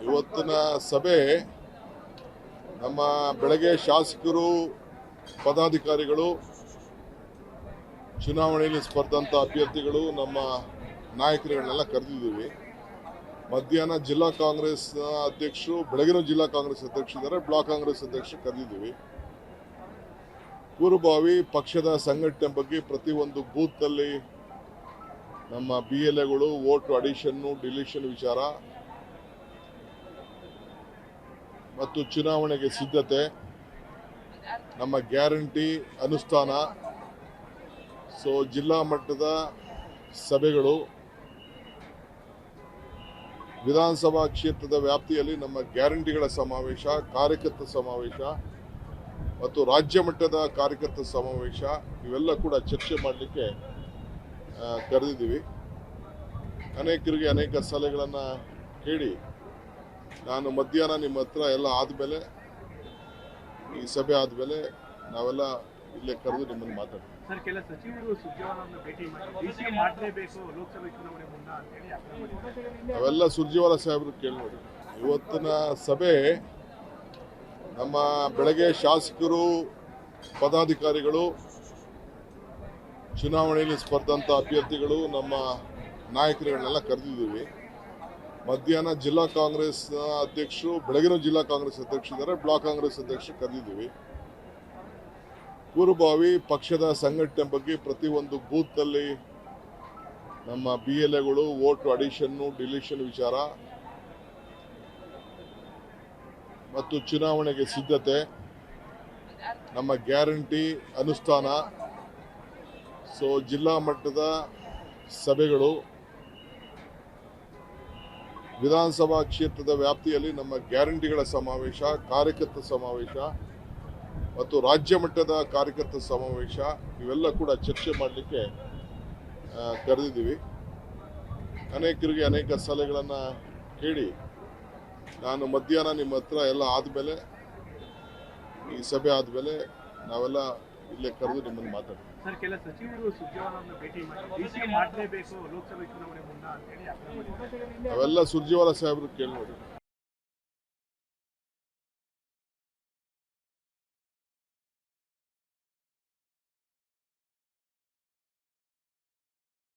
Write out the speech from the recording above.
ಇವತ್ತಿನ ಸಭೆ ನಮ್ಮ ಬೆಳಗ್ಗೆ ಶಾಸಕರು ಪದಾಧಿಕಾರಿಗಳು ಚುನಾವಣೆಯಲ್ಲಿ ಸ್ಪರ್ಧಂತ ಅಭ್ಯರ್ಥಿಗಳು ನಮ್ಮ ನಾಯಕರುಗಳನ್ನೆಲ್ಲ ಕರೆದಿದ್ದೀವಿ. ಮಧ್ಯಾಹ್ನ ಜಿಲ್ಲಾ ಕಾಂಗ್ರೆಸ್ ಅಧ್ಯಕ್ಷರು, ಬೆಳಗಿನ ಜಿಲ್ಲಾ ಕಾಂಗ್ರೆಸ್ ಅಧ್ಯಕ್ಷರಿದ್ದಾರೆ, ಬ್ಲಾಕ್ ಕಾಂಗ್ರೆಸ್ ಅಧ್ಯಕ್ಷರು ಕರೆದಿದ್ದೀವಿ. ಪೂರ್ವಭಾವಿ ಪಕ್ಷದ ಸಂಘಟನೆ ಬಗ್ಗೆ ಪ್ರತಿಯೊಂದು ಬೂತ್ನಲ್ಲಿ ನಮ್ಮ BLAಗಳು ವೋಟ್ ಅಡಿಷನ್ನು ಡಿಲೀಷನ್ ವಿಚಾರ ಮತ್ತು ಚುನಾವಣೆಗೆ ಸಿದ್ಧತೆ, ನಮ್ಮ ಗ್ಯಾರಂಟಿ ಅನುಷ್ಠಾನ, ಜಿಲ್ಲಾ ಮಟ್ಟದ ಸಭೆಗಳು, ವಿಧಾನಸಭಾ ಕ್ಷೇತ್ರದ ವ್ಯಾಪ್ತಿಯಲ್ಲಿ ನಮ್ಮ ಗ್ಯಾರಂಟಿಗಳ ಸಮಾವೇಶ, ಕಾರ್ಯಕರ್ತರ ಸಮಾವೇಶ ಮತ್ತು ರಾಜ್ಯ ಮಟ್ಟದ ಕಾರ್ಯಕರ್ತರ ಸಮಾವೇಶ ಇವೆಲ್ಲ ಕೂಡ ಚರ್ಚೆ ಮಾಡಲಿಕ್ಕೆ ಕರೆದಿದ್ದೀವಿ. ಅನೇಕರಿಗೆ ಅನೇಕ ಸಲಹೆಗಳನ್ನು ಕೇಳಿ ನಾನು ಮಧ್ಯಾಹ್ನ ನಿಮ್ಮ ಹತ್ರ ಎಲ್ಲ ಆದಮೇಲೆ, ಈ ಸಭೆ ಆದಮೇಲೆ ನಾವೆಲ್ಲ ಇಲ್ಲೇ ಕರೆದು ನಿಮ್ಮನ್ನು ಮಾತಾಡ್ತೀವಿ. ಸರ್, ಕೆಲ ಸಚಿವರು ಸುರ್ಜೇವಾಲಾರನ್ನು ಭೇಟಿ ಮಾಡಿ ಡಿಸಿ ಮಾಡಲೇಬೇಕು ಲೋಕಸಭೆ ಚುನಾವಣೆ ಮುನ್ನ ಅಂತ ಹೇಳಿ ಅವೆಲ್ಲ ಸುರ್ಜೇವಾಲಾ ಸಾಹೇಬರು ಕೇಳಿ ನೋಡಿ. ಇವತ್ತಿನ ಸಭೆ ನಮ್ಮ ಬೆಳಗ್ಗೆ ಶಾಸಕರು ಪದಾಧಿಕಾರಿಗಳು ಚುನಾವಣೆಯಲ್ಲಿ ಸ್ಪರ್ಧಂತ ಅಭ್ಯರ್ಥಿಗಳು ನಮ್ಮ ನಾಯಕರುಗಳನ್ನೆಲ್ಲ ಕರೆದಿದ್ದೀವಿ. ಮಧ್ಯಾಹ್ನ ಜಿಲ್ಲಾ ಕಾಂಗ್ರೆಸ್ ಅಧ್ಯಕ್ಷರು, ಬೆಳಗಿನ ಜಿಲ್ಲಾ ಕಾಂಗ್ರೆಸ್ ಅಧ್ಯಕ್ಷರಿದ್ದಾರೆ, ಬ್ಲಾಕ್ ಕಾಂಗ್ರೆಸ್ ಅಧ್ಯಕ್ಷರು ಕರೆದಿದ್ದೀವಿ. ಪೂರ್ವಭಾವಿ ಪಕ್ಷದ ಸಂಘಟನೆ ಬಗ್ಗೆ ಪ್ರತಿಯೊಂದು ಬೂತ್ನಲ್ಲಿ ನಮ್ಮ BLAಗಳು ವೋಟ್ ಅಡಿಷನ್ನು ಡಿಲೀಷನ್ ವಿಚಾರ ಮತ್ತು ಚುನಾವಣೆಗೆ ಸಿದ್ಧತೆ, ನಮ್ಮ ಗ್ಯಾರಂಟಿ ಅನುಷ್ಠಾನ, ಜಿಲ್ಲಾ ಮಟ್ಟದ ಸಭೆಗಳು, ವಿಧಾನಸಭಾ ಕ್ಷೇತ್ರದ ವ್ಯಾಪ್ತಿಯಲ್ಲಿ ನಮ್ಮ ಗ್ಯಾರಂಟಿಗಳ ಸಮಾವೇಶ, ಕಾರ್ಯಕರ್ತರ ಸಮಾವೇಶ ಮತ್ತು ರಾಜ್ಯ ಮಟ್ಟದ ಕಾರ್ಯಕರ್ತರ ಸಮಾವೇಶ ಇವೆಲ್ಲ ಕೂಡ ಚರ್ಚೆ ಮಾಡಲಿಕ್ಕೆ ಕರೆದಿದ್ದೀವಿ. ಅನೇಕರಿಗೆ ಅನೇಕ ಸಲಹೆಗಳನ್ನು ಕೇಳಿ ನಾನು ಮಧ್ಯಾಹ್ನ ನಿಮ್ಮ ಹತ್ರ ಎಲ್ಲ ಆದಮೇಲೆ, ಈ ಸಭೆ ಆದಮೇಲೆ ನಾವೆಲ್ಲ ಇಲ್ಲೇ ಕರೆದು ನಿಮ್ಮನ್ನು ಮಾತಾಡ್ತೀವಿ. ಸರ್, ಕೆಲ ಸಚಿವರು ಸುರ್ಜೇವಾಲಾರನ್ನು ಭೇಟಿ ಮಾಡಿ ಡಿಸಿ ಮಾಡಲೇಬೇಕು ಲೋಕಸಭೆ ಚುನಾವಣೆ ಮುನ್ನ ಅಂತ ಹೇಳಿ ಅವೆಲ್ಲ ಸುರ್ಜೇವಾಲಾ ಸಾಹೇಬರು ಕೇಳಿ ನೋಡಿ.